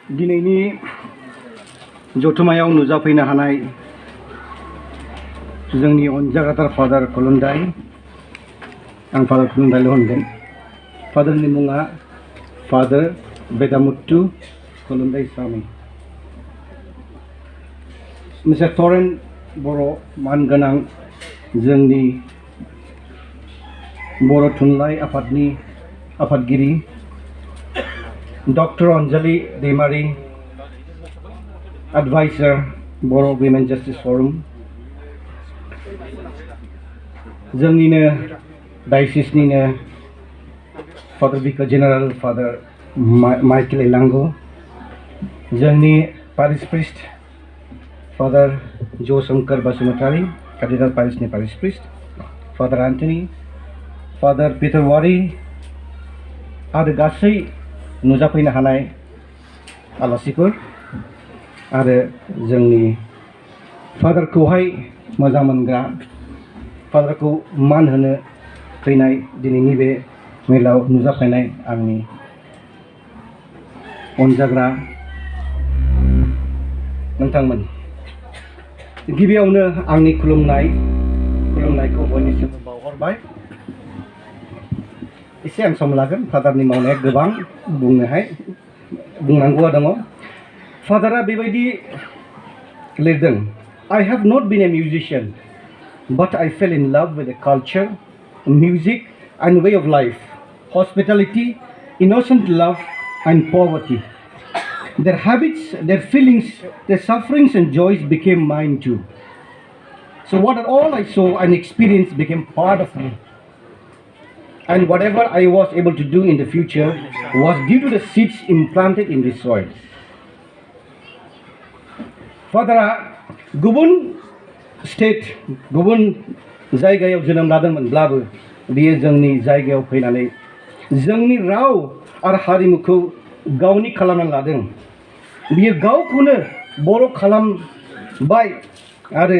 दिनैनि जथुमायाव नुजाफैनो हानाय जोंनि अनजाग्राथार फादार खुलुन्दाय आं फादार खुलुन्दायल' होनगोन फादारनि मुङा फादार Vedamuthu Kulundaisamy मिस्टार टरेन बर' मानगोनां जोंनि बर' थुनलाइ आफादनि आफादगिरि doctor Anjalu Daimary adviser Boro' women justice forum जोंनिनो डायसिसनिनो father vicar general father Michael Elango जोंनि parish priest father Jaishankar Basumatary cathedral पारिशनि parish priest father Antony father Peter Wary आरो गासै नुजाफैनो हानाय आलासिफोर आरो जोंनि फादारखौहाय मोजां मोनग्रा फादारखौ मान होनो फैनाय दिनैनि बे मेलाव नुजाफैनाय आंनि अनजाग्रा नोंथांमोन गिबियावनो आंनि खुलुमनायखौ बयनिसिमबो बावहरबाय एसे आं सम लागोन फादारनि मावनाया गोबां बुंनांगौआ दङ फादारा बेबायदि लिरदों I have not been a musician but I fell in love with the culture, music and way of life, hospitality, innocent love and poverty. Their habits, their feelings, their sufferings and joys became mine too. So what all I saw and experienced became part of me. And whatever I was able to do in the future was due to the seeds implanted in this soil. Father, गुबुन state गुबुन जायगायाव जोनोम लादोंमोनब्लाबो बियो जोंनि जायगायाव फैनानै जोंनि राव आरो हारिमुखौ गावनि खालामना लादों बियो गावखौनो बर' खालामबाय आरो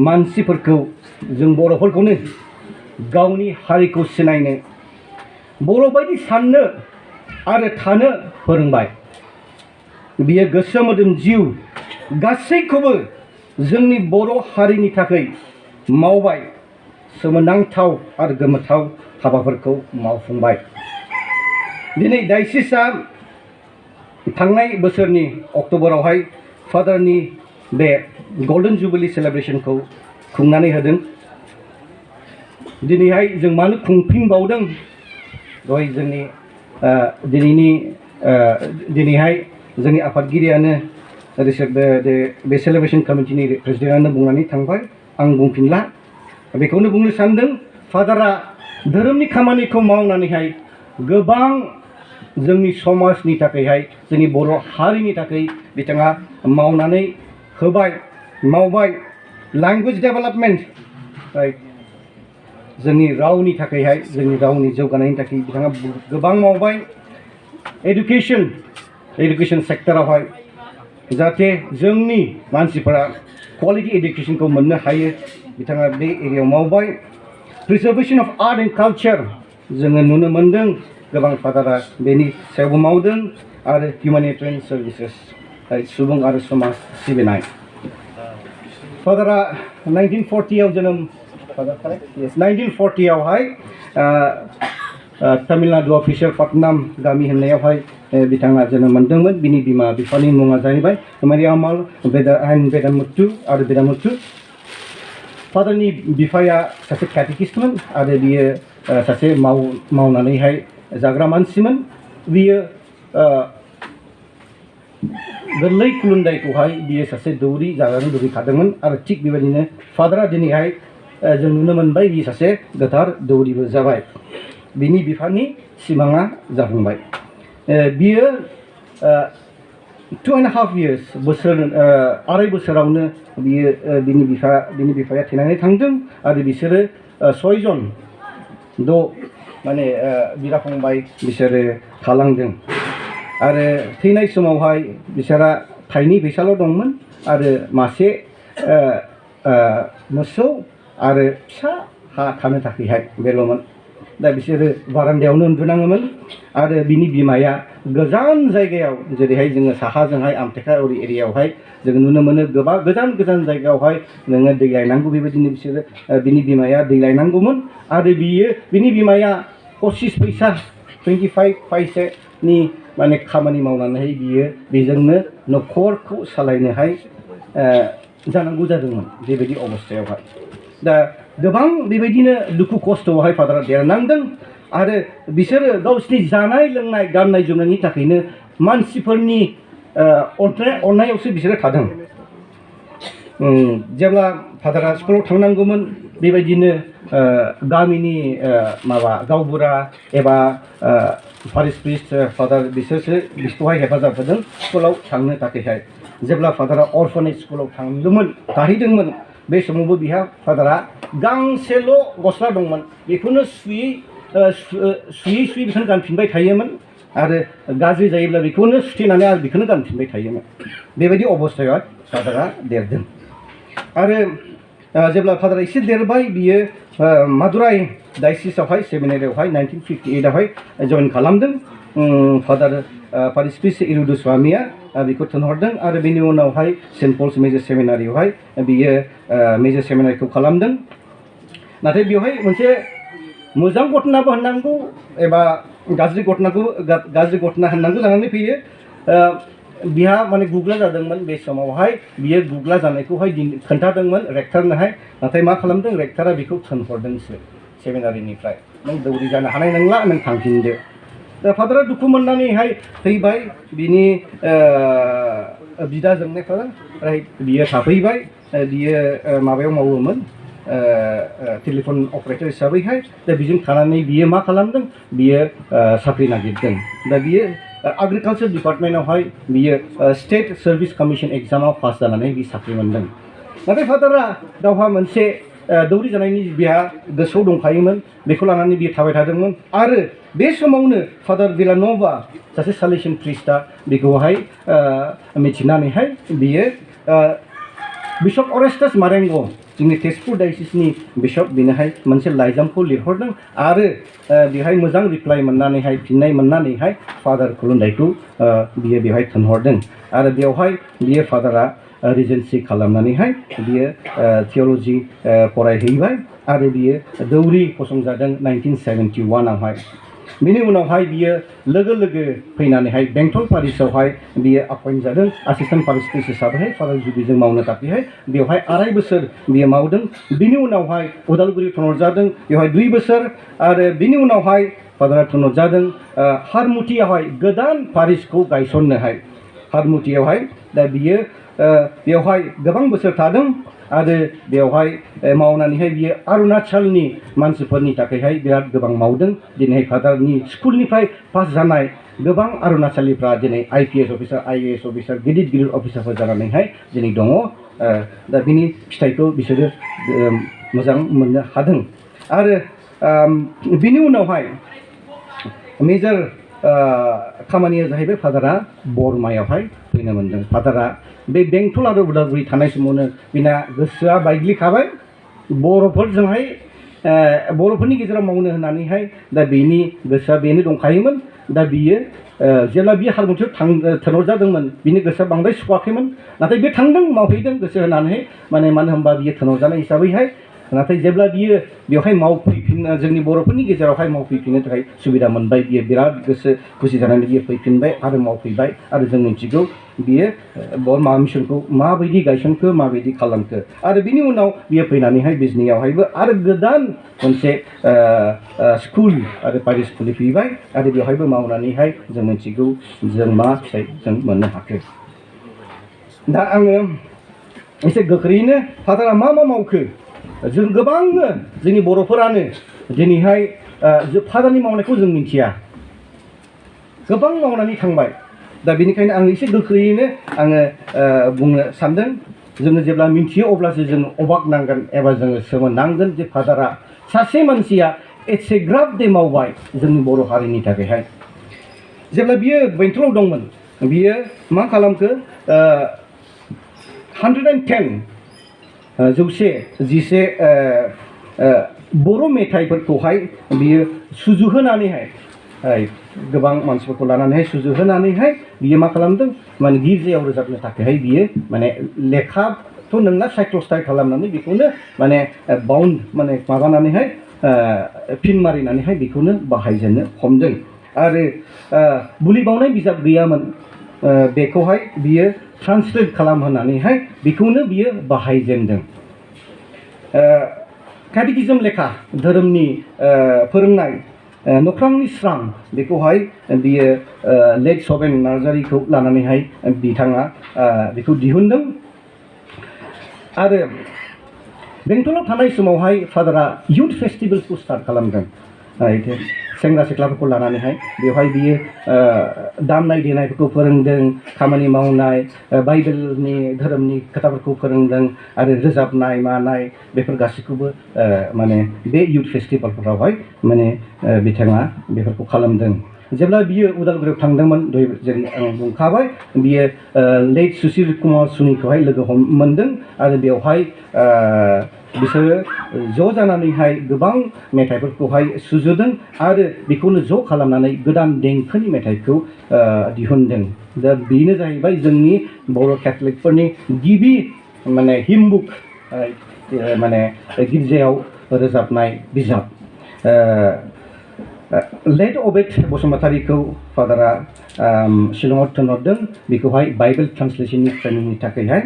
मानसिफोरखौ जों बर'फोरखौनो गावनि हारिखौ सिनायनो बर' बायदि साननो आरो थानो फोरोंबाय बियो गोसो मोदोम जिउ गासैखौबो जोंनि बर' हारिनि थाखाय मावबाय सोमोनांथाव आरो गोमोथाव हाबाफोरखौ मावफुंबाय दिनै डायसिसआ थांनाय बोसोरनि अक्ट'बरावहाय फादारनि बे गल्डेन जुबिली सेलेब्रेशनखौ खुंनानै होदों दिनैहाय जों मानो खुंफिनबावदों दहाय जोंनि दिनैहाय जोंनि आफादगिरियानो बे सेलेब्रेशन कमिटिनि प्रेसिडेन्टआनो बुंनानै थांबाय आं बुंफिनला बेखौनो बुंनो सानदों फादारा धोरोमनि खामानिखौ मावनानैहाय गोबां जोंनि समाजनि थाखायहाय जोंनि बर' हारिनि थाखाय बिथाङा मावनानै मावबाय लैंग्वेज डेभेलपमेन्ट जोंनि रावनि थाखायहाय जोंनि रावनि जौगानायनि थाखाय बिथाङा गोबां मावबाय एडुकेशन सेक्टरावहाय जाहाथे जोंनि मानसिफोरा क्वालिटी एडुकेशनखौ मोननो हायो बिथाङा बे एरियायाव मावबाय प्रिजार्भेशन अफ आर्ट एंड कालचार जोङो नुनो मोनदों गोबां फादारा बेनि सायावबो मावदों आरो ह्यूमेनिटेरियान सार्भिसेस सुबुं आरो समाज सिबिनाय फादारा 1940आव जोनोम 1940आवहाय तामिलनाडुआव विशाखापट्टनम गामि होननायावहाय बिथाङा जोनोम मोनदोंमोन बिनि बिमा बिफानि मुङा जाहैबाय मारियामाल Vedamuthu फादारनि बिफाया सासे कैटेकिस्टमोन आरो बियो सासे मावनानैहाय जाग्रा मानसिमोन बियो गोरलै खुलुन्दायखौहाय बियो सासे दौरि जानो लुबैखादोंमोन आरो थिग बेबायदिनो फादारा दिनैहाय जों नुनो मोनबाय बियो सासे गोथार दौरिबो जाबाय बिनि बिफानि सिमाङा जाफुंबाय बियो 2.5 years आराय बोसोरावनो बियो बिनि बिफाया थैनानै थांदों आरो बिसोरो 6 जन माने बिदा फंबाय बिसोरो थालांदों आरो थैनाय समावहाय बिसोरा थाइनै फैसाल' दंमोन आरो मासे मोसौ आरो फिसा हा थानो थाखायहाय बेल'मोन दा बिसोरो बारान्दायावनो उन्दुनाङोमोन आरो बिनि बिमाया गोजान जायगायाव जेरैहाय जोङो साहाजोंहाय आमटेका ओरै एरियायावहाय जोङो नुनो मोनो गोबां गोजान गोजान जायगायावहाय नोङो दै लायनांगौ बेबायदिनो बिसोरो बिनि बिमाया दै लायनांगौमोन आरो बिनि बिमाया 25 फैसा 25 फैसानि माने खामानि मावनानैहाय बियो बेजोंनो न'खरखौ सालायनोहाय जानांगौ जादोंमोन बेबायदि अबस्थायावहाय दा गोबां बेबायदिनो दुखु खस्थ'आवहाय फादारा देरनांदों आरो बिसोरो गावसिनि जानाय लोंनाय गाननाय जोमनायनि थाखायनो मानसिफोरनि अननायावसो बिसोरो थादों जेब्ला फादारा स्कुलाव थांनांगौमोन बेबायदिनो गामिनि माबा गावबुरा एबा पारिश प्रिस्ट फादार बिसोरसो बिखौहाय हेफाजाब होदों स्कुलाव थांनो थाखायहाय जेब्ला फादारा अर्फनेज स्कुलाव थाहैदोंमोन बे समावबो बिहा फादारा गांसेल' गस्ला दंमोन बेखौनो सुयै बेखौनो गानफिनबाय थायोमोन आरो गाज्रि जायोब्ला बेखौनो सुथेनानै आरो बेखौनो गानफिनबाय थायोमोन बेबायदि अबस्थायाव फादारा देरदों आरो जेब्ला फादारा एसे देरबाय बियो मादुराइ डायसिसावहाय सेमिनारियावहाय 1958आवहाय जइन खालामदों फादार पारिश प्रिस्ट इरुदु स्वामिया बेखौ थिनहरदों आरो बेनि उनावहाय सेन्ट पल्स मेजर सेमिनारियावहाय बियो मेजर सेमिनारिखौ खालामदों नाथाय बेवहाय मोनसे मोजां घटनाबो होननांगौ एबा गाज्रि घटना होननांगौ जानानै फैयो बिहा माने गुग्ला जादोंमोन बे समावहाय बियो गुग्ला जानायखौहाय खोन्थादोंमोन रेक्टरनोहाय नाथाय मा खालामदों रेक्टरा बेखौ थिनहरदोंसो सेमिनारिनिफ्राय नों दौरि जानो हानाय नंला नों थांफिनदो दा फादारा दुखु मोननानैहाय फैबाय बिनि बिदा जोंनायफोरा बियो थाफैबाय बियो माबायाव मावोमोन टेलिफन अपारेटर हिसाबैहाय दा बेजों थानानै बियो मा खालामदों बियो साख्रि नागिरदों दा बियो एग्रिकालचार डिपार्टमेन्टआवहाय बियो स्टेट सार्भिस कमिशन एग्जामाव पास जानानै बि साख्रि मोनदों नाथाय फादारा गावहा मोनसे दौरि जानायनि बिहा गोसोआव दंखायोमोन बेखौ लानानै बियो थाबाय थादोंमोन आरो बे समावनो फादार विलान'भा सासे सालेसियन प्रिस्टआ बेखौहाय मिथिनानैहाय बियो बिशप अरेस्टास मारेंग' जोंनि तेजपुर डायसिसनि बिशप बेनोहाय मोनसे लाइजामखौ लिरहरदों आरो बेहाय मोजां रिप्लाइ मोननानैहाय फिननाय मोननानैहाय फादार खुलुन्दायखौ बियो बेवहाय थिनहरदों आरो बेवहाय बियो फादारा रिजेन्सि खालामनानैहाय बियो थिय'ल'जि फरायहैबाय आरो बियो दौरि फसंजादों 1971आवहाय बिनि उनावहाय बियो लोगो फैनानैहाय बेंटल पारिशआवहाय बियो अपइन्ट जादों एसिस्टेन्ट पारिश प्रिस्ट हिसाबैहाय फादार जुबिजों मावनो थाखायहाय बेवहाय 2.5 बोसोर बियो मावदों बिनि उनावहाय उदालगुरि थिनहरजादों बेवहाय 2 बोसोर आरो बिनि उनावहाय फादारा थिनहरजादों हारमुटियावहाय गोदान पारिशखौ गायसननोहाय हारमुटियावहाय दा बियो बेवहाय गोबां बोसोर थादों आरो बेवहाय मावनानैहाय बियो अरुणाचलनि मानसिफोरनि थाखायहाय बिराद गोबां मावदों दिनैहाय फादारनि स्कुलनिफ्राय पास जानाय गोबां अरुणाचलिफ्रा दिनै IPS अफिसार IAS अफिसार गिदिर अफिसारफोर जानानैहाय दिनै दङ दा बिनि फिथाइखौ बिसोरो मोजां मोननो हादों आरो बिनि उनावहाय मेजर खामानिया जाहैबाय फादारा बरमायावहाय फैनो मोनदों फादारा बे बेंटल आरो उदालगुरि थानाय समावनो बिना गोसोआ बायग्लिखाबाय बर'फोरजोंहाय बर'फोरनि गेजेराव मावनो होननानैहाय दा बेनि गोसोआ बेनो दंखायोमोन दा बियो जेब्ला बियो हारमुटियाव थिनहरजादोंमोन बिनि गोसोआ बांद्राय सुखुवाखैमोन नाथाय बे थांदों मावहैदों गोसो होनानै मानो होनबा बियो थिनहरजानाय हिसाबैहाय नाथाय जेब्ला बियो बेवहाय मावफैफिननो जोंनि बर'फोरनि गेजेरावहाय मावफैफिननो थाखाय सुबिदा मोनबाय बियो बिराद गोसो खुसि जानानै बियो फैफिनबाय आरो मावफैबाय आरो जों मिथिगौ बियो बरमा मिशनखौ माबायदि गायसनखो माबायदि खालामखो आरो बिनि उनाव बियो फैनानैहाय बिजनीयावहायबो आरो गोदान मोनसे स्कुल आरो पारिश खुलिफैबाय आरो बेवहायबो मावनानैहाय जों मिथिगौ जों मा फिथाइ जों मोननो हाखो दा आङो एसे गोख्रैयैनो फादारा मा मावखो जों गोबांनो जोंनि बर'फोरानो दिनैहाय फादारनि मावनायखौ जों मिथिया गोबां मावनानै थांबाय दा बेनिखायनो आं एसे गोख्रैयैनो आङो बुंनो सानदों जोङो जेब्ला मिथियो अब्लासो जों अबाक नांगोन एबा जोङो सोमोनांगोन जे फादारा सासे मानसिया एसेग्राब दे मावबाय जोंनि बर' हारिनि थाखायहाय जेब्ला बियो बेंटलाव दंमोन बियो मा खालामखो 110 111 बर' मेथाइफोरखौहाय बियो सुजुहोनानैहाय गोबां मानसिफोरखौ लानानैहाय सुजुहोनानैहाय बियो मा खालामदों माने गिर्जायाव रोजाबनो थाखायहाय बियो माने लेखाथ' नोंना साइक्ल'स्टाइल खालामनानै बेखौनो माने बाउन्ड माने माबानानैहाय पिन मारिनानैहाय बेखौनो बाहायजेननो हमदों आरो बुलि बावनाय बिजाब गैयामोन बेखौहाय बियो ट्रान्सलेट खालामहोनानैहाय बेखौनो बियो बाहायजेनदों केटेकिज्म लेखा धोरोमनि फोरोंनाय नख्रांनि स्रां बेखौहाय बियो लेट सभेन नार्जारिखौ लानानैहाय बिथाङा बेखौ दिहुनदों आरो बेंटलाव थानाय समावहाय फादारा इयुथ फेस्टिभेल्सखौ स्टार्ट खालामदों सेंग्रा सिख्लाफोरखौ लानानैहाय बेवहाय बियो दामनाय देनायफोरखौ फोरोंदों खामानि मावनाय बाइबेलनि धोरोमनि खोथाफोरखौ फोरोंदों आरो रोजाबनाय मानाय बेफोर गासैखौबो माने बे इयुथ फेस्टिभेलफोरावहाय माने बिथाङा बेफोरखौ खालामदों जेब्ला बियो उदालगुरियाव थांदोंमोन जेरै आं बुंखाबाय बियो लेट सुशील कुमार सुनिखौहाय लोगो मोनदों आरो बेवहाय बिसोरो ज' जानानैहाय गोबां मेथाइफोरखौहाय सुजुदों आरो बेखौनो ज' खालामनानै गोदान देंखोनि मेथाइखौ दिहुनदों दा बेनो जाहैबाय जोंनि बर' केथलिकफोरनि गिबि माने हिम बुक माने गिर्जायाव रोजाबनाय बिजाब लेट अबेद बसुमतारीखौ फादारा शिलंआव थिनहरदों बेखौहाय बाइबेल ट्रान्सलेसननि ट्रेनिंनि थाखायहाय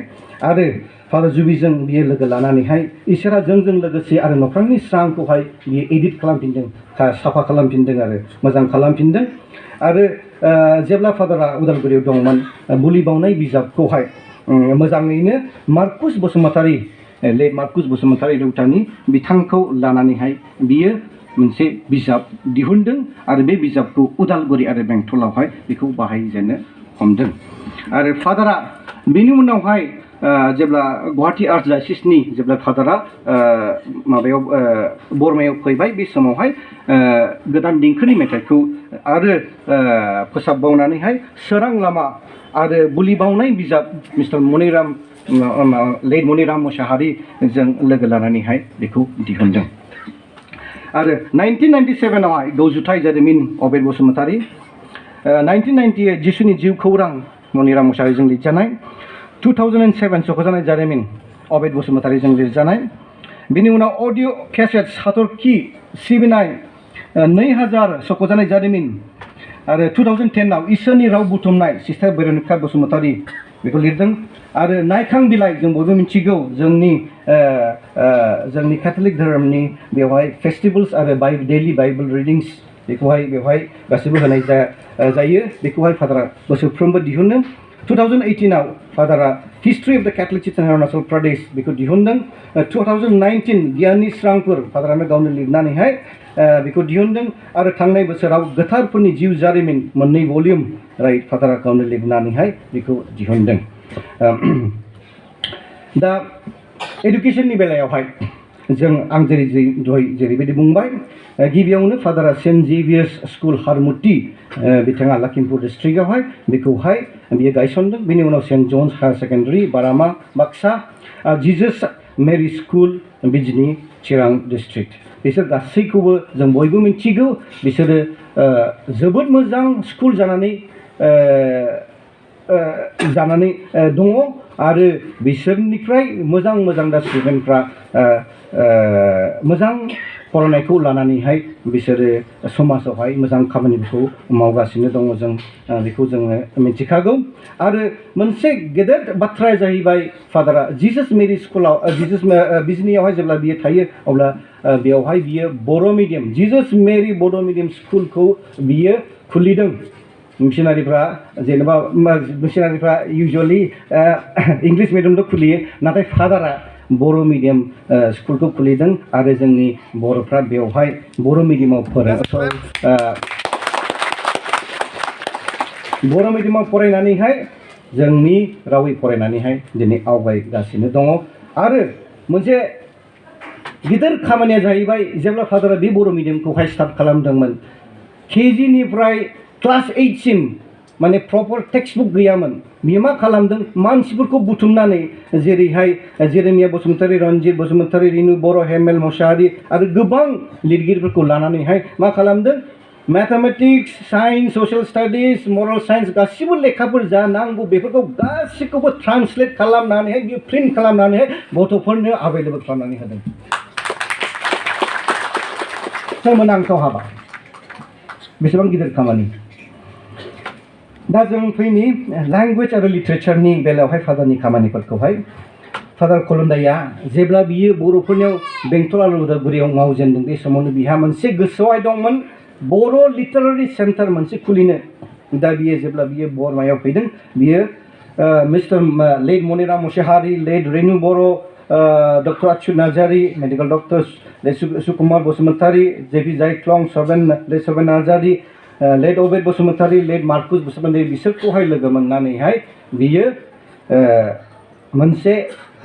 आरो फादार जुबिजों बियो लोगो लानानैहाय इसोरा जोंजों लोगोसे आरो नख्रांनि स्रांखौहाय बियो एडिट खालामफिनदों साफा खालामफिनदों आरो मोजां खालामफिनदों आरो जेब्ला फादारा उदालगुरियाव दंमोन बुलि बावनाय बिजाबखौहाय मोजाङैनो मार्कुस बसुमतारी लेट मार्कुस बसुमतारी देउतानि बिथांखौ लानानैहाय बियो मोनसे बिजाब दिहुनदों आरो बे बिजाबखौ उदालगुरि आरो बेंटलावहाय बेखौ बाहायजेननो हमदों आरो फादारा बेनि उनावहाय जेब्ला गुवाहाटी आर्च डायसिसनि जेब्ला फादारा माबायाव बरमायाव फैबाय बे समावहाय गोदान देंखोनि मेथाइखौ आरो फोसाबबावनानैहाय सोरां लामा आरो बुलि बावनाय बिजाब मिस्टार मनिराम लेट मनिराम मोसाहारिजों लोगो लानानैहाय बेखौ दिहुनदों आरो 1997आवहाय द'जुथाइ जारिमिन अबेद बसुमतारी 1998 जिसुनि जिउ खौरां मनिराम मोसाहारिजों लिरजानाय 2007 सख'जानाय जारिमिन अबेद बसुमतारीजों लिरजानाय बिनि उनाव अडिअ केसेट हाथरखि सिबिनाय 2000 सख'जानाय जारिमिन आरो 2010आव इसोरनि राव बुथुमनाय सिस्टार भेर'निका बसुमतारी बेखौ लिरदों आरो नायखां बिलाइ जों बयबो मिथिगौ जोंनि केथलिक धोरोमनि बेवहाय फेस्टिभेल्स आरो डेइलि बाइबेल रिडिंस बेखौहाय बेवहाय गासैबो होनाय जायो बेखौहाय फादारा बोसोरफ्रोमबो दिहुनो 2018आव फादारा हिस्ट्री अफ द कैथलिक चर्च इन अरुणाचल प्रदेश बेखौ दिहुनदों 2019 गियाननि स्रांफोर फादारानो गावनो लिरनानैहाय बेखौ दिहुनदों आरो थांनाय बोसोराव गोथारफोरनि जिउ जारिमिन मोननै भलिउम राइट फादारा गावनो लिरनानैहाय बेखौ दिहुनदों दा एडुकेशननि बेलायावहाय जों आं जेरैबायदि बुंबाय गिबियावनो फादारा सेन्ट जेभियार्स स्कुल हारमुति बिथाङा लखिमपुर डिस्ट्रिक्टआवहाय बेखौहाय बियो गायसनदों बिनि उनाव सेन्ट जन्स हायार सेकेन्डारि बारामा बाक्सा जिजास मेरी स्कुल बिजनी चिरां डिस्ट्रिक्ट बिसोर गासैखौबो जों बयबो मिथिगौ बिसोरो जोबोद मोजां स्कुल जानानै दङ आरो बिसोरनिफ्राय मोजां दा स्टुडेन्टफ्रा मोजां फरायनायखौ लानानैहाय बिसोरो समाजावहाय मोजां खामानिफोरखौ मावगासिनो दङ जों बेखौ जोङो मिथिखागौ आरो मोनसे गेदेर बाथ्राया जाहैबाय फादारा जिजास मेरी स्कुलाव बिजनीयावहाय जेब्ला बियो थायो अब्ला बेवहाय बियो बर' मिडियाम जिजास मेरी बर' मिडियाम स्कुलखौ बियो खुलिदों मिशनारिफ्रा जेनेबा मिशनारिफ्रा इउजुअलि इंलिश मिडियामल' खुलियो नाथाय फादारा बर' मिडियाम स्कुलखौ खुलिदों आरो जोंनि बर'फ्रा बेवहाय बर' मिडियामाव फरायनानैहाय जोंनि रावै फरायनानैहाय दिनै आवगायगासिनो दङ आरो मोनसे गिदिर खामानिया जाहैबाय जेब्ला फादारा बे बर' मिडियामखौहाय स्टार्ट खालामदोंमोन केजिनिफ्राय क्लास 8 सिम माने प्रपर टेक्सटबुक गैयामोन बियो मा खालामदों मानसिफोरखौ बुथुमनानै जेरैहाय जेरेमिया बसुमतारी रन्जित बसुमतारी रिनु बर' हेमेल मसाहारि आरो गोबां लिरगिरिफोरखौ लानानैहाय मा खालामदों मैथमेटिक्स साइंस सशियल स्टाडिज मरल साइंस गासिबो लेखाफोर जा नांगौ बेफोरखौ गासिखौबो ट्रान्सलेट खालामनानैहाय बियो प्रिन्ट खालामनानैहाय गथ'फोरनो एभेलेबल खालामनानै होदों सोमोनांथाव हाबा बेसेबां गिदिर खामानि दा जों फैनि लैंग्वेज आरो लिटारेचारनि बेलायावहाय फादारनि खामानिफोरखौहाय फादार खुलुन्दाया जेब्ला बियो बर'फोरनियाव बेंटल आरो उदालगुरियाव मावजेनदों बे समावनो बिहा मोनसे गोसोआव दंमोन बर' लिटारारि सेन्टार मोनसे खुलिनो दा बियो जेब्ला बियो बरमायाव फैदों बियो mister late Maniram Mushahary late Renu Boro' doctor Achyut Narzary medical doctor Sukumar Basumatary JP जायख्लं late Sarben Narzary late Abed Basumatary late Marcus Basumatary बिसोरखौहाय लोगो मोननानैहाय बियो मोनसे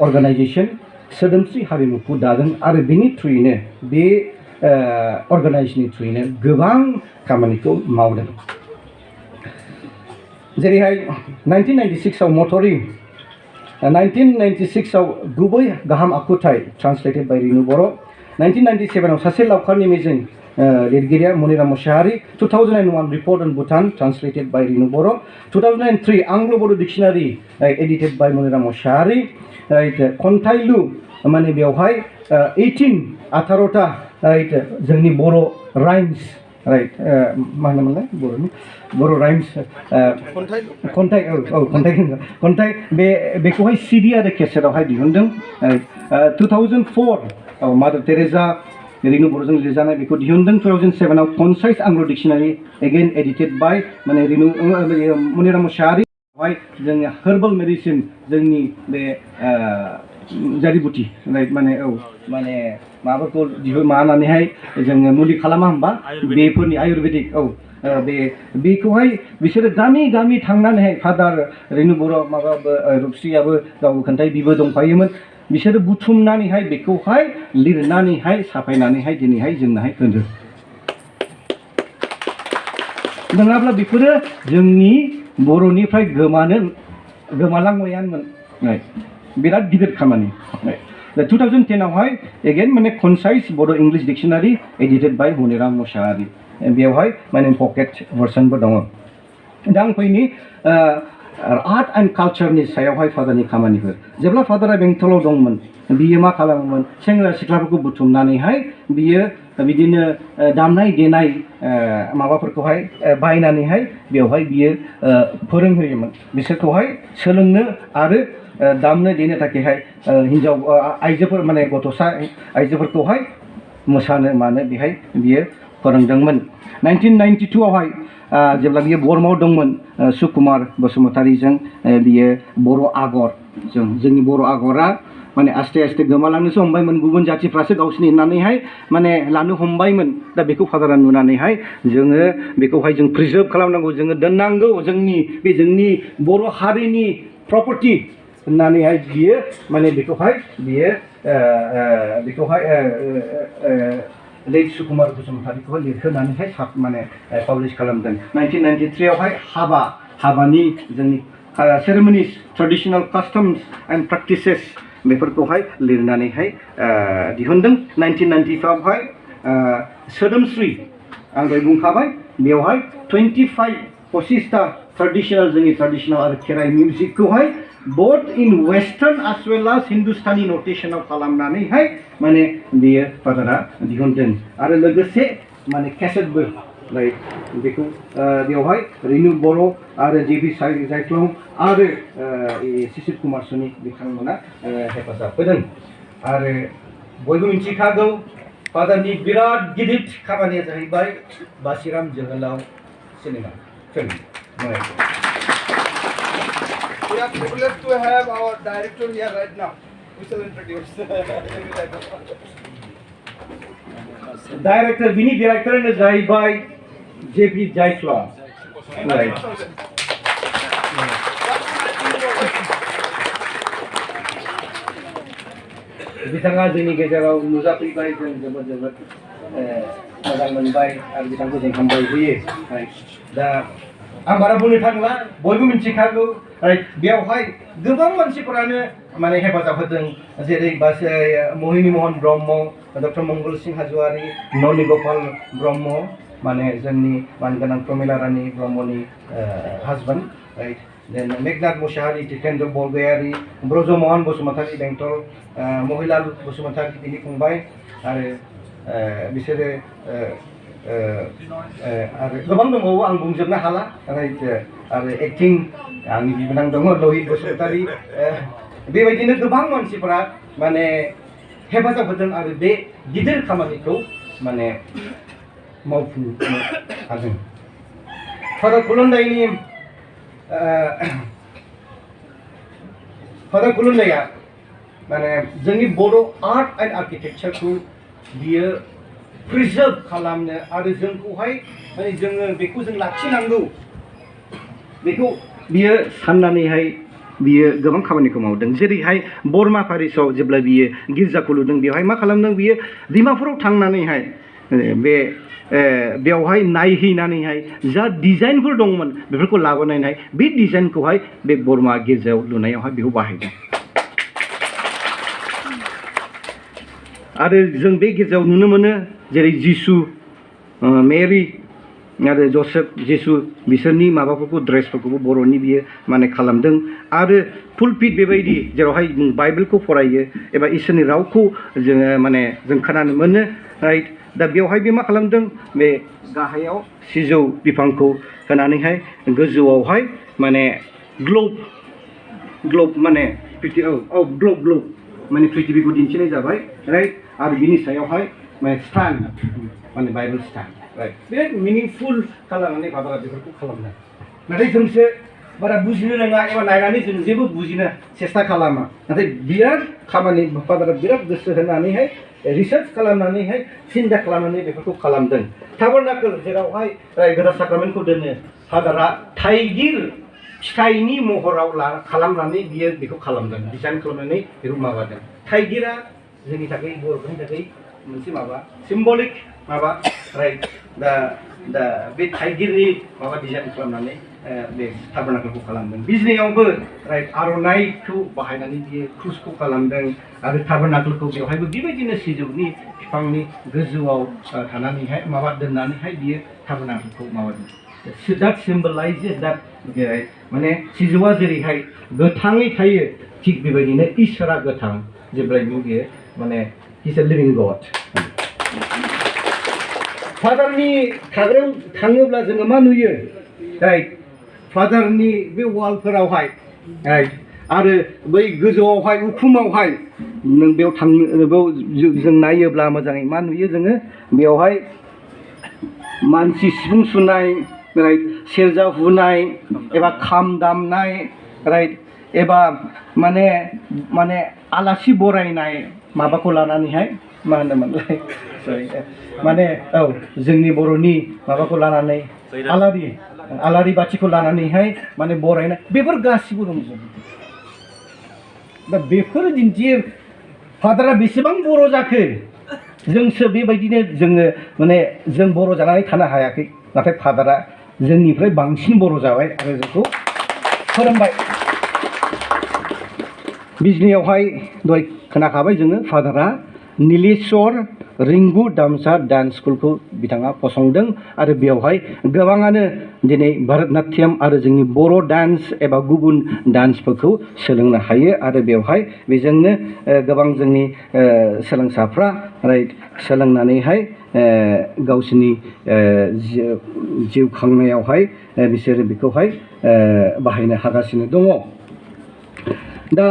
अर्गानाइजेसन सोदोमस्रि हारिमुखौ दादों आरो बिनि थ्रुयैनो बे अर्गानाइजेसननि थ्रुयैनो गोबां खामानिखौ मावदों जेरैहाय 1996 आव मटरि 1996 आव गुबै गाहाम आखुथाय ट्रान्सलेटेड बाय रिनु बर' 1997 आव सासे लावखारनि मिजिं लिरगिरिया मनिराम मुसाहारि 2001 रिपर्ट अन भुटान ट्रान्सलेटेड बाय रिनु बर' 2003 आंग्ल' बर' डिक्शनारि एडिटेड बाय मनिराम मुसाहारि खन्थाइलु माने बेवहाय 18टा जोंनि बर' राइम्स मा होनोमोनलाय बर'नि बर' राइम्स खन्थाइ बेखौहाय सिडि आरो केसेटआवहाय दिहुनदों 2004 मादार टेरेसा रिनु बर'जों लिरजानाय बेखौ दिहुनदों 2007 आव कनसाइज आंग्ल' डिक्शनारि एगेन एडिटेड बाय माने रिनु मनिराम मुसाहारि बेवहाय जोंनि हार्बल मेडिसिन जोंनि बे जारिबुथि माने माने माबाफोरखौ माबानानैहाय जोङो मुलि खालामा होमबा बेफोरनि आयुर्वेदिक बेखौहाय बिसोरो गामि गामि थांनानैहाय फादार रेणु बर' माबाबो रुपस्रियाबो गावबो खोन्थाय बिबो दंफायोमोन बिसोरो बुथुमनानैहाय बेखौहाय लिरनानैहाय साफायनानैहाय दिनैहाय जोंनोहाय होदों नङाब्ला बेफोरो जोंनि बर'निफ्राय गोमालांबायानोमोन बिराद गिदिर खामानि 2010 आवहाय एगेन माने concise Bodo' English dictionary edited by Maniram Mushahary बेवहाय माने पकेट भार्सनबो दङ दा आं फैनि आर्ट एंड कालचारनि सायावहाय फादारनि खामानिफोर जेब्ला फादारा बेंटलाव दंमोन बियो मा खालामोमोन सेंग्रा सिख्लाफोरखौ बुथुमनानैहाय बियो बिदिनो दामनाय देनाय माबाफोरखौहाय बायनानैहाय बेवहाय बियो फोरोंहोयोमोन बिसोरखौहाय सोलोंनो आरो दामनो देनो थाखायहाय हिन्जाव आइजोफोर माने गथ'सा आइजोफोरखौहाय मोसानो मानो बेहाय बियो फोरोंदोंमोन 1992 आवहाय जेब्ला बियो बरमाव दंमोन सुकुमार बसुमतारीजों बियो बर' आगर जोंनि बर' आगरा माने आस्ते आस्ते गोमालांनोसो हमबायमोन गुबुन जाथिफ्रासो गावसिनि होननानैहाय माने लानो हमबायमोन दा बेखौ फादारा नुनानैहाय जोङो बेखौहाय जों प्रिजार्भ खालामनांगौ जोङो दोननांगौ जोंनि बर' हारिनि प्रपार्टि होननानैहाय बियो माने बेखौहाय लेट सुकुमार बसुमतारीखौहाय लिरहोनानैहाय माने पाब्लिश खालामदों 1993 आवहाय हाबानि जोंनि सेरेमनिस ट्रेडिशनेल कास्टम्स एंड प्रेक्टिसेस बेफोरखौहाय लिरनानैहाय दिहुनदों 1995 आवहाय सोदोमस्रि आं दहाय बुंखाबाय बेवहाय 25टा जोंनि ट्रेडिशनेल आरो खेराइ मिउजिकखौहाय both in western as well as Hindustani notation of खालामनानैहाय माने बेयो फादारा दिहुनदों आरो लोगोसे माने केसेटबो बेखौ बेवहाय रिनु बर' आरो जेबि जायख्लं आरो शिशिर कुमार सनि बिथांमोना हेफाजाब होदों आरो बयबो मिथिखागौ फादारनि बिराद गिदिर खामानिया जाहैबाय बासिराम जोहोलाव cinema film We are privileged to have our director here right now. We shall introduce. Director, Bini director is by JP Jaiswal. Right. बिथाङा जोंनि गेजेराव नुजाफैबाय जों जोबोद मोजां मोनबाय आरो बिथांखौ जों हामबाय होयो दा आं बारा बुंनो थांला बयबो मिथिखागौ बेयावहाय गोबां मानसिफोरानो माने हेफाजाब होदों जेरै महिनी महन ब्रह्म डक्टर मंगल सिंह हाज'वारि ननि गपाल ब्रह्म माने जोंनि मानगोनां प्रमिला रानी ब्रह्मनि हाजबेन्ड राइट देन मेघनाथ मुसाहारि टिकेन्द्र बरगयारि ब्रजमोहन बसुमतारी बेंटल महिलाल बसुमतारी बिनि फंबाय आरो बिसोरो आरो गोबां दंबावो आं बुंजोबनो हाला आरो एक्टिं आंनि बिबोनां दङ लहित बसुमतारी बेबायदिनो गोबां मानसिफोरा माने हेफाजाब होदों आरो बे गिदिर खामानिखौ माने मावफुंनो हादों फादार कुलुन्दाया माने जोंनि बर' आर्ट एन्ड आर्किटेक्चारखौ बियो प्रिजार्भ खालामनो आरो जोंखौहाय माने जोङो बेखौ जों लाखिनांगौ बेखौ बियो साननानैहाय बियो गोबां खामानिखौ मावदों जेरैहाय बर्मा पेरिसाव जेब्ला बियो गिर्जाखौ लुदों बेवहाय मा खालामदों बियो डिमापुराव थांनानैहाय बेवहाय नायहैनानैहाय जा डिजाइनफोर दंमोन बेफोरखौ लाबोनानैहाय बे डिजाइनखौहाय बे बर्मा गिर्जायाव लुनायावहाय बेखौ बाहायदों आरो जों बे गिर्जायाव नुनो मोनो जेरै जिसु मेरि आरो जसेफ जिसु बिसोरनि माबाफोरखौ ड्रेसफोरखौबो बर'नि बियो माने खालामदों आरो पुलपिट बेबायदि जेरावहाय बाइबेलखौ फरायो एबा इसोरनि रावखौ जोङो माने जों खोनानो मोनो राइट दा बेवहाय बे मा खालामदों बे गाहायाव सिजौ बिफांखौ होनानैहाय गोजौआवहाय माने ग्ल'ब माने ग्ल'ब माने पृथिबीखौ दिन्थिनाय जाबाय राइट आरो बिनि सायावहाय माने स्टान्ड माने बाइबेल स्टान्ड राइट बिराद मिनिंफुल खालामनानै फादारा बेफोरखौ खालामदों नाथाय जोंसो बारा बुजिनो रोङा एबा नायनानै जों जेबो बुजिनो सेस्था खालामा नाथाय बिराद खामानि फादारा बिराद गोसो होनानैहाय रिसार्च खालामनानैहाय सिन्था खालामनानै बेफोरखौ खालामदों टाबरनाकल जेरावहाय गोथार साक्रामेन्टखौ दोनो फादारा थाइगिर फिथाइनि महराव खालामनानै बियो बेखौ खालामदों डिजाइन खालामनानै बेखौ माबादों थाइगिरा जोंनि थाखाय बर'फोरनि थाखाय मोनसे माबा सिम्बलिक माबा राइट दा बे थाइगिरनि माबा डिजाइन खालामनानै बे टाबरनाकलखौ खालामदों बिजनियावबो राइट आर'नाइखौ बाहायनानै बियो क्रुसखौ खालामदों आरो टाबरनाकलखौ बेवहायबो बेबायदिनो सिजौनि बिफांनि गोजौआव थानानैहाय माबा दोननानैहाय बियो टाबरनाकलखौ माबादों that symbolizes that माने सिजौआ जेरैहाय गोथाङै थायो थिग बेबायदिनो इसोरा गोथां जेब्लायबो बियो माने he's a living God फादारनि थाग्रायाव थाङोब्ला जोङो मा नुयो राइट फादारनि बे वालफोरावहाय राइट आरो बै गोजौआवहाय उखुमावहाय नों बेयाव जों नायोब्ला मोजाङै मा नुयो जोङो बेयावहाय मानसि सिफुं सुनाय राइट सेरजा हुनाय एबा खाम दामनाय राइट एबा माने आलासि बरायनाय माबाखौ लानानैहाय मा होनोमोनलाय माने जोंनि बर'नि माबाखौ लानानै आलारि बाथिखौ लानानैहाय माने बरायनाय बेफोर गासिबो दंजोबो दा बेफोर दिन्थियो फादारा बेसेबां बर' जाखो जोंसो बेबायदिनो जोङो माने जों बर' जानानै थानो हायाखै नाथाय फादारा जोंनिफ्राय बांसिन बर' जाबाय आरो जोंखौ फोरोंबाय बिजनियावहाय दहाय खोनाखाबाय जोङो फादारा नीलेश्वर रिंगु दामसा डान्स स्कुलखौ बिथाङा फसंदों आरो बेवहाय गोबाङानो दिनै भारतनाट्यम आरो जोंनि बर' डान्स एबा गुबुन डान्सफोरखौ सोलोंनो हायो आरो बेवहाय बेजोंनो गोबां जोंनि सोलोंसाफ्रा राइट सोलोंनानैहाय गावसोरनि जिउ खांनायावहाय बिसोरो बेखौहाय बाहायनो हागासिनो दङ दा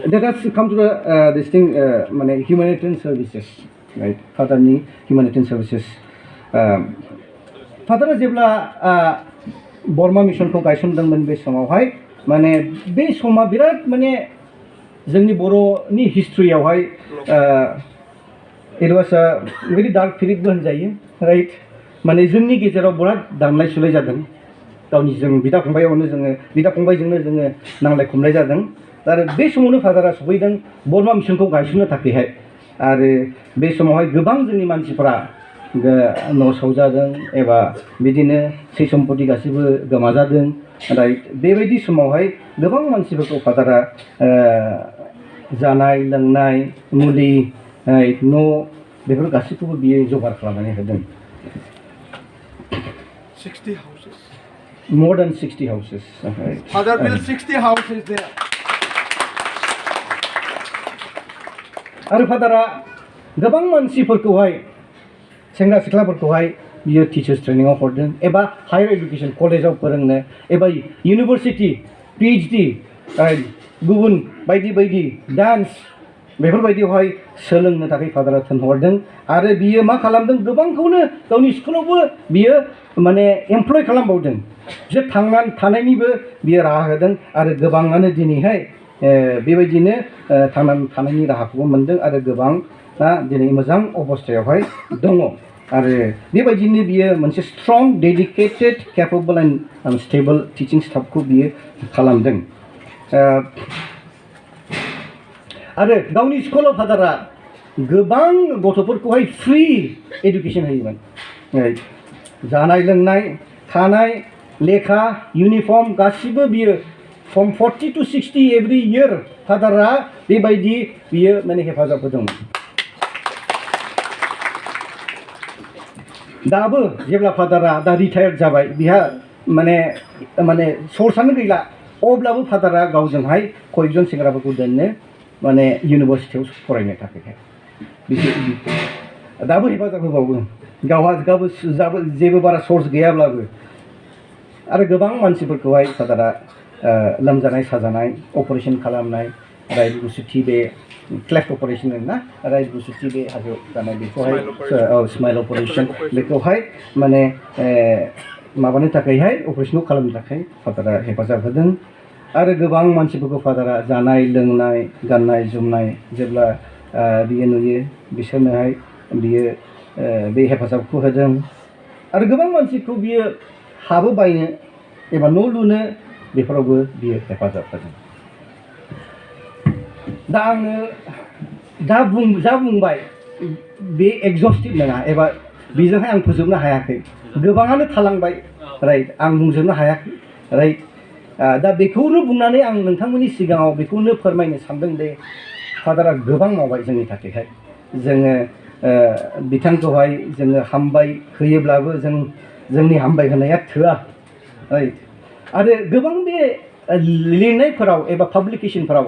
let us come to this thing माने humanitarian services right फादारनि humanitarian services फादारा जेब्ला बर्मा मिशनखौ गायसनदोंमोन बे समावहाय माने बे समा बिराद माने जोंनि बर'नि हिस्ट्रियावहाय it was a very dark period बो होनजायो राइट माने जोंनि गेजेराव बिराद दांलाय सुलाय जादों गावनि जों बिदा फंबायजोंनो जोङो नांलाय खमलाय जादों आरो बे समावनो फादारा सफैदों बर्मा मिशनखौ गायसननो थाखायहाय आरो बे समावहाय गोबां जोंनि मानसिफोरा न' सावजादों एबा बिदिनो सै सम्पति गासिबो गोमाजादों नाथाय बेबायदि समावहाय गोबां मानसिफोरखौ फादारा जानाय लोंनाय मुलि न' बेफोर गासैखौबो बियो जगार खालामनानै होदों 60 houses. More than 60 houses. Father built 60 houses there. आरो फादारा गोबां मानसिफोरखौहाय सेंग्रा सिख्लाफोरखौहाय बियो टिचार्स ट्रेनिंआव हरदों एबा हायर एडुकेशन कलेजाव फोरोंनो एबा इउनिभार्सिटि पिएइचडि गुबुन बायदि बायदि डान्स बेफोरबायदियावहाय सोलोंनो थाखाय फादारा थिनहरदों आरो बियो मा खालामदों गोबांखौनो गावनि स्कुलावबो बियो माने एमप्लय खालामबावदों जे थांनानै थानायनिबो बियो राहा होदों आरो गोबाङानो दिनैहाय बेबायदिनो थांनानै थानायनि राहाखौबो मोनदों आरो गोबांआ दिनै मोजां अबस्थायावहाय दङ आरो बेबायदिनो बियो मोनसे strong dedicated capable and stable teaching स्टाफखौ बियो खालामदों आरो गावनि स्कुलाव फादारा गोबां गथ'फोरखौहाय फ्रि एडुकेशन होयोमोन जानाय लोंनाय थानाय लेखा इउनिफर्म गासिबो बियो from 40 to 60 every year फादारा बेबायदि बियो माने हेफाजाब होदोंमोन दाबो जेब्ला फादारा दा रिटायार्ड जाबाय बिहा माने सर्सआनो गैला अब्लाबो फादारा गावजोंहाय कयजन सेंग्राफोरखौ दोननो माने इउनिभार्सिटियाव फरायनो थाखाय दाबो हेफाजाब होबावो गावहा जेबो बारा सर्स गैयाब्लाबो आरो गोबां मानसिफोरखौहाय फादारा लोमजानाय साजानाय अपारेशन खालामनाय राइट गुसुथि बे क्लेफ्ट अपारेशन ना राइट गुसुथि बे हाजो जानाय बेखौहाय स्माइल अपारेशन बेखौहाय माने माबानो थाखायहाय अपारेशनखौ खालामनो थाखाय फादारा हेफाजाब होदों आरो गोबां मानसिफोरखौ फादारा जानाय लोंनाय गाननाय जोमनाय जेब्ला बियो नुयो बिसोरनोहाय बियो बे हेफाजाबखौ होदों आरो गोबां मानसिखौ बियो हाबो बायनो एबा न' लुनो बेफोरावबो बियो हेफाजाब होदों दा आङो जा बुंबाय बे एक्जस्टिभ नङा एबा बेजोंहाय आं फोजोबनो हायाखै गोबाङानो थालांबाय राइट आं बुंजोबनो हायाखै राइट दा बेखौनो बुंनानै आं नोंथांमोननि सिगाङाव बेखौनो फोरमायनो सानदों दे फादारा गोबां मावबाय जोंनि थाखायहाय जोङो बिथांखौहाय जोङो हामबाय होयोब्लाबो जोंनि हामबाय होनाया थोआ राइट आरो गोबां बे लिरनायफोराव एबा पाब्लिकेशनफोराव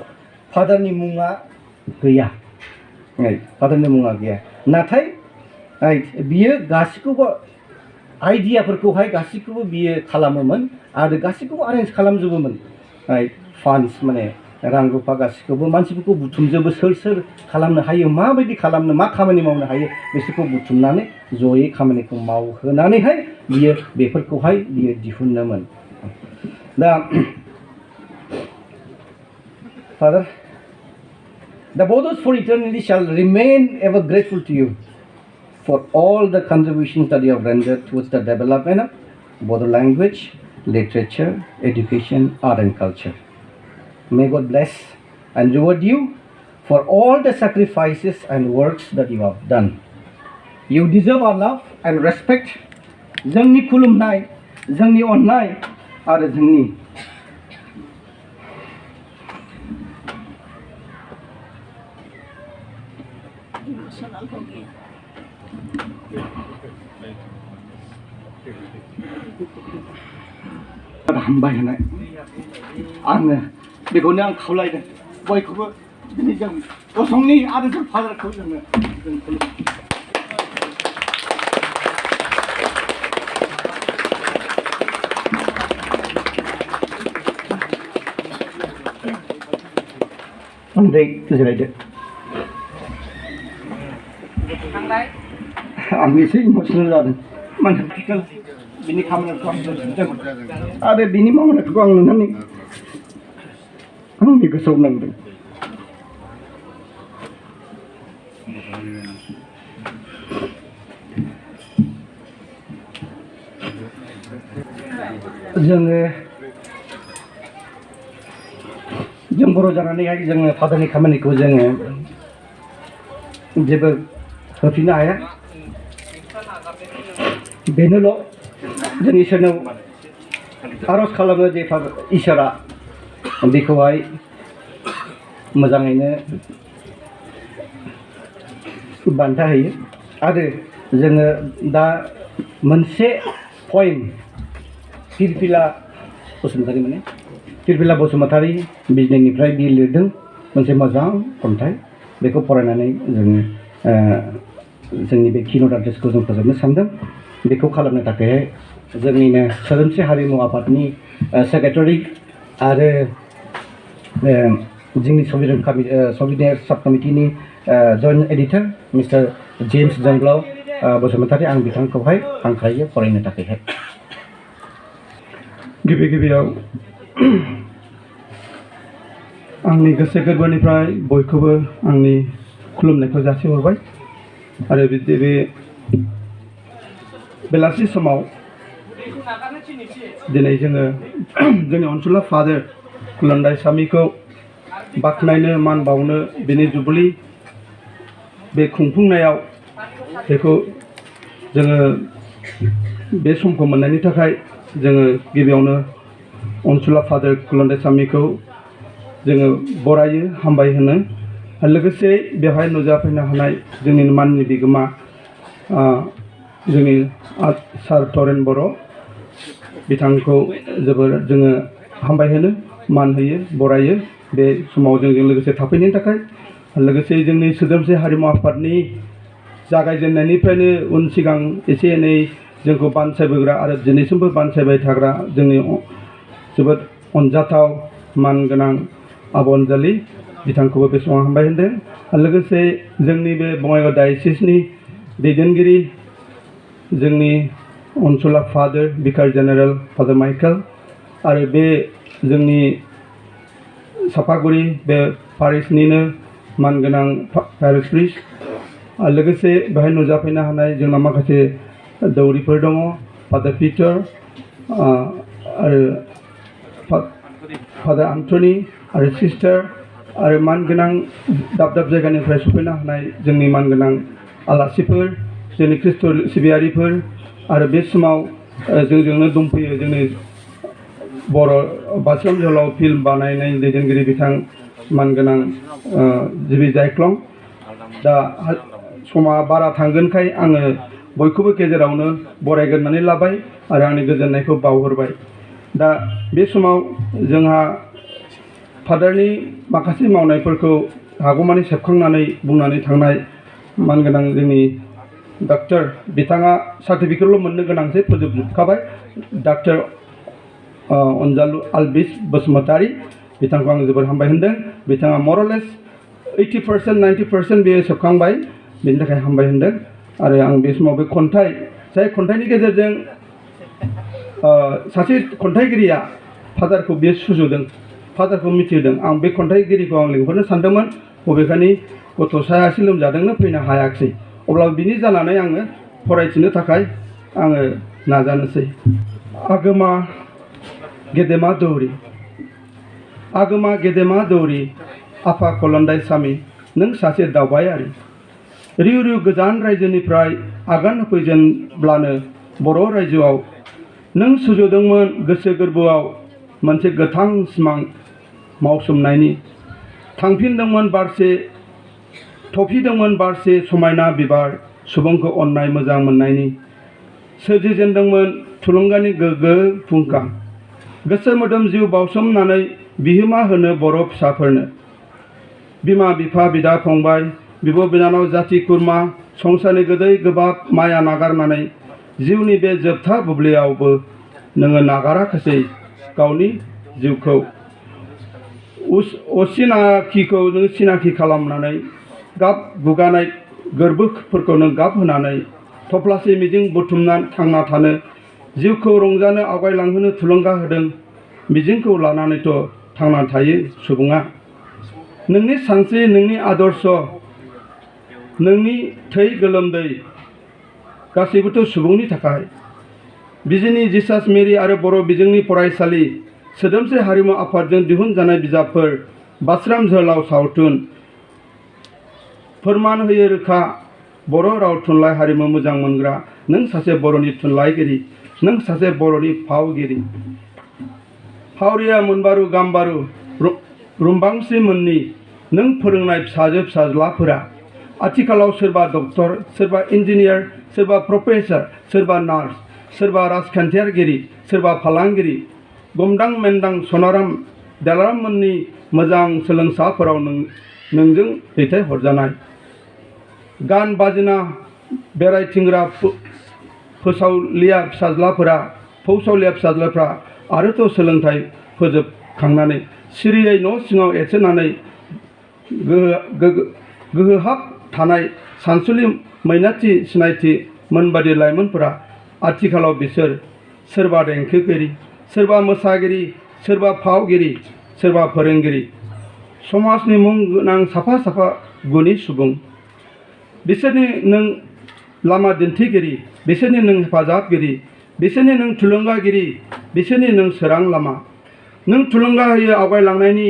फादारनि मुङा गैया फादारनि मुङा गैया नाथाय बियो गासैखौबो आइडियाफोरखौहाय गासैखौबो बियो खालामोमोन आरो गासैखौबो एरेन्ज खालामजोबोमोन फान्ड्स माने रां रुफा गासैखौबो मानसिफोरखौ बुथुमजोबो सोर खालामनो हायो माबायदि खालामनो मा खामानि मावनो हायो बिसोरखौ बुथुमनानै जयै खामानिखौ मावहोनानैहाय बियो बेफोरखौहाय बियो दिहुनोमोन दा Father, the Bodos for eternity shall remain ever grateful to you for all the contributions that you have rendered towards the development of Bodo language, literature, education, art and culture. May God bless and reward you for all the sacrifices and works that you have done. You deserve our love and respect. जोंनि खुलुमनाय, जोंनि अननाय आरो जोंनि हामबाय होनाय आङो बेखौनो आं खावलायदों बयखौबो दिनै जों असमनि आरो जों फादारखौ जों उन्दै जिरायदो आं एसे इमसनेल जादों माने प्रेक्टिकेल बिनि खामानिखौ आं दोनथ'दों आरो बिनि मावनायखौ आं नुनानै आंनि गोसोआव नांदों जों बर' जानानैहाय जोङो फादारनि खामानिखौ जोङो जेबो होफिननो हाया बेनोल' जों इसोरनाव आर'ज खालामो जे इसोरा बेखौहाय मोजाङैनो बान्था होयो आरो जोङो दा मोनसे पइम फिरफिला बसुमतारी माने फिरफिला बसुमतारी बिजनिनिफ्राय बि लिरदों मोनसे मोजां खन्थाइ बेखौ फरायनानै जोङो जोंनि बे किन'ट एड्रेसखौ जों फोजोबनो सानदों बेखौ खालामनो थाखाय जोंनिनो सोदोमस्रि हारिमु आफादनि सेक्रेटारि आरो जोंनि संबिधान साब कमिटिनि joint editor mister James Jonglao Basumatary आं बिथांखौहाय हांख्रायो फरायनो थाखायहाय गिबियाव आंनि गोसो गोरबोनिफ्राय बयखौबो आंनि खुलुमनायखौ जासिहरबाय आरो बे बेलासि समाव दिनै जोङो जोंनि अनसुला फादर कुलुन्दायसामीखौ बाख्नायनो मान बावनो बेनि जुबिली बे खुंफुंनायाव बेखौ जोङो बे समखौ मोननायनि थाखाय जोङो गिबियावनो अनसुला फादर कुलुन्दायसामीखौ जोङो बरायो हामबाय होनो लोगोसे बेवहाय नुजाफैनो हानाय जोंनि माननि बिगोमा जोंनि सार तरेन बर' बिथांखौ जोबोर जोङो हामबाय होनो मान होयो बरायो बे समाव जोंजों लोगोसे थाफैनायनि थाखाय लोगोसे जोंनि सोदोमस्रि हारिमु आफादनि जागायजेननायनिफ्रायनो उन सिगां एसे एनै जोंखौ बानसायबोग्रा आरो दिनैसिमबो बानसायबाय थाग्रा जोंनि जोबोद अनजाथाव मानगोनां आब' अनजालि बिथांखौबो बे समाव हामबाय होनदों लोगोसे जोंनि बे बङाइगाव डायसिसनि दैदेनगिरि जोंनि अनसुला फादर बिकार जेनेरेल फादर माइकेल आरो बे जोंनि सापागुरि बे पारिसनिनो मानगोनां पारिस प्रिस्ट लोगोसे बेहाय नुजाफैनो हानाय जोंना माखासे दौरिफोर दङ फादर पिटार आरो फादर एन्टनी आरो सिस्टार आरो मानगोनां दाब दाब जायगानिफ्राय सफैनो हानाय जोंनि मानगोनां आलासिफोर जोंनि ख्रिस्ट' सिबियारिफोर आरो बे समाव जोंजोंनो दंफैयो जोंनि बर' बास्राम जोहोलाव फिल्म बानायनाय दैदेनगिरि बिथां मानगोनां जिबि जायख्लं दा समा बारा थांगोनखाय आङो बयखौबो गेजेरावनो बरायग्रोनानै लाबाय आरो आंनि गोजोननायखौ बावहरबाय दा बे समाव जोंहा फादारनि माखासे मावनायफोरखौ हागौमानि सेबखांनानै बुंनानै थांनाय मानगोनां जोंनि डक्टर बिथाङा सार्टिफिकेटल' मोननो गोनांसै फोजोबजोबखाबाय डक्टर अनजालु आलबिश बसुमतारी बिथांखौ आं जोबोर हामबाय होनदों बिथाङा मरलेस 80% 90% बेयो सेबखांबाय बेनि थाखाय हामबाय होनदों आरो आं बे समाव बे खन्थाइ जाय खन्थाइनि गेजेरजों सासे खन्थाइगिरिया फादारखौ बे सुजुदों फादारखौ मिथिहोदों आं बे खन्थाइगिरिखौ आं लिंहरनो सानदोंमोन बबेखानि गथ'साया एसे लोमजादोंनो फैनो हायाखिसै अब्ला बिनि जानानै आङो फरायथिनो थाखाय आङो नाजानोसै आगोमा गेदेमा दौरि आफा कुलुन्दायसामी नों सासे दावबायारि रिउ रिउ गोजान रायजोनिफ्राय आगान होफैजेनब्लानो बर' रायजोआव नों सुजुदोंमोन गोसो गोरबोआव मोनसे गोथां सिमां मावसोमनायनि थांफिनदोंमोन थफिदोंमोन बारसे समायना बिबार सुबुंखौ अननाय मोजां मोननायनि सोरजिजेनदोंमोन थुलुंगानि गोग्गो फुंखा गोसो मोदोम जिउ बावसोमनानै बिहोमा होनो बर' फिसाफोरनो बिमा बिफा बिदा फंबाय बिब' बिनानाव जाथि खुरमा संसारनि गोदै गोबाब माया नागारनानै जिउनि बे जोबथा बुब्लियावबो नोङो नागाराखिसै गावनि जिउखौ असिनाखिखौ नों सिनाखि खालामनानै गाब गुगानाय गोरबोफोरखौ नों गाब होनानै थफ्लासे मिजिं बुथुमनानै थांना थानो जिउखौ रंजानो आवगायलांहोनो थुलुंगा होदों मिजिंखौ लानानैथ' थांना थायो सुबुङा नोंनि सानस्रि नोंनि आदर्श नोंनि थै गोलोमदै गासैबोथ' सुबुंनि थाखाय बिजिनि जिसास मेरि आरो बर' बिजोंनि फरायसालि सोदोमस्रि हारिमु आफादजों दिहुनजानाय बिजाबफोर बास्राम जोहोलाव सावथुन फोरमान होयो रोखा बर' राव थुनलाइ हारिमु मोजां मोनग्रा नों सासे बर'नि थुनलाइगिरि नों सासे बर'नि फावगिरि फावरिया मोनबारु गाम्बारु रुम्बांस्रि मोननि नों फोरोंनाय फिसाजो फिसाज्लाफोरा आथिखालाव सोरबा डक्टर सोरबा इन्जिनियार सोरबा प्रफेसर सोरबा नार्स सोरबा राजखान्थियारिगिरि सोरबा फालांगिरि गमदां मेन्दां सनाराम देलाराम मोननि मोजां सोलोंसाफोराव नोंजों दैथायहरजानाय गान बाजिना बेरायथिंग्रा फोसावलिया फिसाज्लाफ्रा आरोथ' सोलोंथाइ फोजोबखांनानै सिरियै न' सिङाव एरसोनानै गोहोहाब थानाय सानसुलि मैनाथि सिनायथि मोनबादि लाइमोनफोरा आथिखालाव बिसोर सोरबा देंखोगिरि सोरबा मोसागिरि सोरबा फावगिरि सोरबा फोरोंगिरि समाजनि मुं गोनां साफा साफा गुनि सुबुं बिसोरनि नों लामा दिन्थिगिरि बिसोरनि नों हेफाजाबगिरि बिसोरनि नों थुलुंगागिरि बिसोरनि नों सोरां लामा नों थुलुंगा होयो आवगायलांनायनि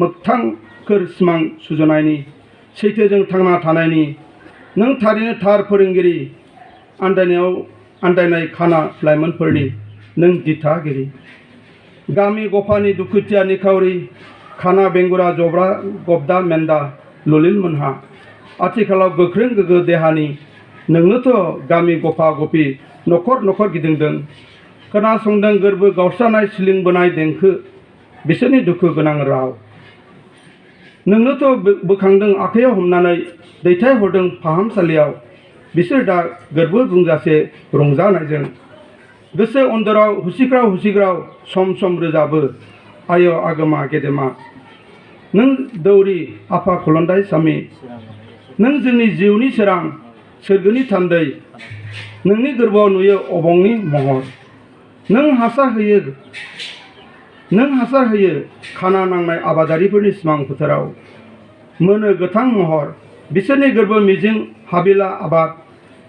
मोगथांखोर सिमां सुजुनायनि सैथोजों थांना थानायनि नों थारैनो थार फोरोंगिरि आन्दायनाय खाना लाइमोनफोरनि नों दिथागिरि गामि गफानि दुखुथिया निखावरि खाना बेंगुरा जब्रा गबदा मेन्दा ललिल मोनहा आथिखालाव गोख्रों गोगो देहानि नोंनोथ' गामि गफा गफि न'खर न'खर गिदिंदों खोनासंदों गोरबो गावस्रानाय सिलिंबोनाय देंखो बिसोरनि दुखु गोनां राव नोंनोथ' बोखांदों आखायाव हमनानै दैथायहरदों फाहामसालियाव बिसोर दा गोरबो बुंजासे रंजानायजों गोसो अन्दराव हुसिग्राव सम सम रोजाबो आय आगोमा गेदेमा नों दौरि आफा कुलुन्दाइसामी नों जोंनि जिउनि सोरां सोरगोनि थान्दै नोंनि गोरबोआव नुयो अबंनि महर नों हासार होयो खाना नांनाय आबादारिफोरनि सिमां फोथाराव मोनो गोथां महर बिसोरनि गोरबो मिजिं हाबिला आबाद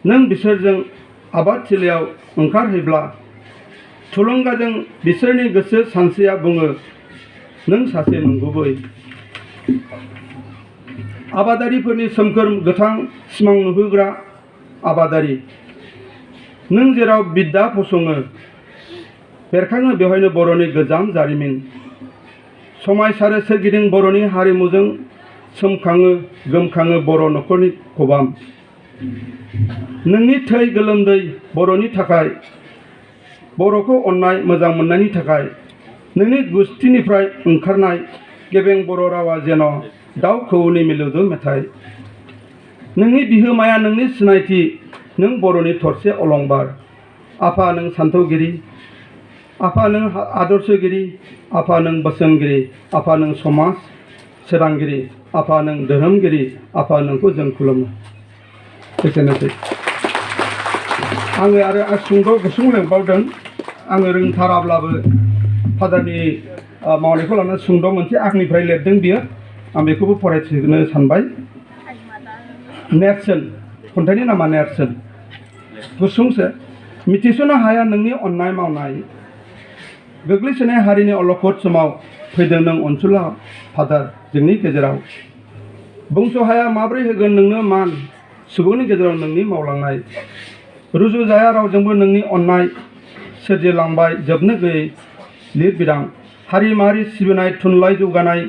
नों बिसोरजों आबाद थिलियाव ओंखारहैब्ला थुलुंगाजों बिसोरनि गोसो सानस्रिया बुङो नों सासे नंगुबै आबादारिफोरनि सोमखोर गोथां सिमां नुहोग्रा आबादारि नों जेराव बिद्दा फसङो बेरखाङो बेवहायनो बर'नि गोजाम जारिमिन समायसारो सोरगिदिं बर'नि हारिमुजों सोमखाङो गोमखाङो बर' न'खरनि खबाम नोंनि थै गोलोमदै बर'नि थाखाय बर'खौ अननाय मोजां मोननायनि थाखाय नोंनि गुस्थिनिफ्राय ओंखारनाय गेबें बर' रावा जेन' दाउ खौवौनि मिलौदो मेथाइ नोंनि बिहोमाया नोंनि सिनायथि नों बर'नि थरसे अलंबार आफा नों सान्थौगिरि आफा नों आदर्शगिरि आफा नों बोसोनगिरि आफा नों समाज सोरांगिरि आफा नों धोरोमगिरि आफा नोंखौ जों खुलुमो एसेनोसै आङो आरो सुंद' गुसुं लिरबावदों आङो रोंथाराब्लाबो फादारनि मावनायखौ लानानै सुंद' मोनसे आंनिफ्राय लिरदों बियो आं बेखौबो फरायथिनो सानबाय नेरसोन खन्थाइनि नामा नेरसोन गुसुंसो मिथिस'नो हाया नोंनि अननाय मावनाय गोग्लैसोनाय हारिनि अलखद समाव फैदों नों अनसुला फादार जोंनि गेजेराव बुंस' हाया माब्रै होगोन नोंनो मान सुबुंनि गेजेराव नोंनि मावलांनाय रुजुजाया रावजोंबो नोंनि अननाय सोरजिलांबाय जोबनो गैयै लिरबिदां हारि माहारि सिबिनाय थुनलाइ जौगानाय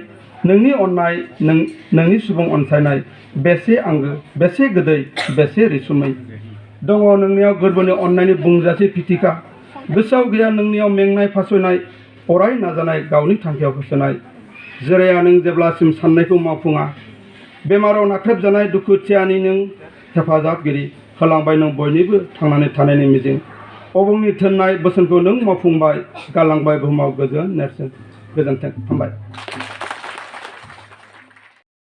नोंनि अननाय नोंनि सुबुं अनसायनाय बेसे आंगो बेसे गोदै बेसे रैसुमै दङ नोंनियाव गोरबोनि अननायनि बुंजासे फिथिखा गोसोआव गैया नोंनियाव मेंनाय फासयनाय अराय नाजानाय गावनि थांखियाव होसोनाय जिराया नों जेब्लासिम साननायखौ मावफुङा बेमाराव नाख्रेबजानाय दुखुथियानि नों हेफाजाबगिरि होलांबाय नों बयनिबो थांनानै थानायनि मिजिं अबंनि थोननाय बोसोनखौ नों मावफुंबाय गालांबाय बुहुमाव गोजोन नेरसोन गोजोन्थों हामबाय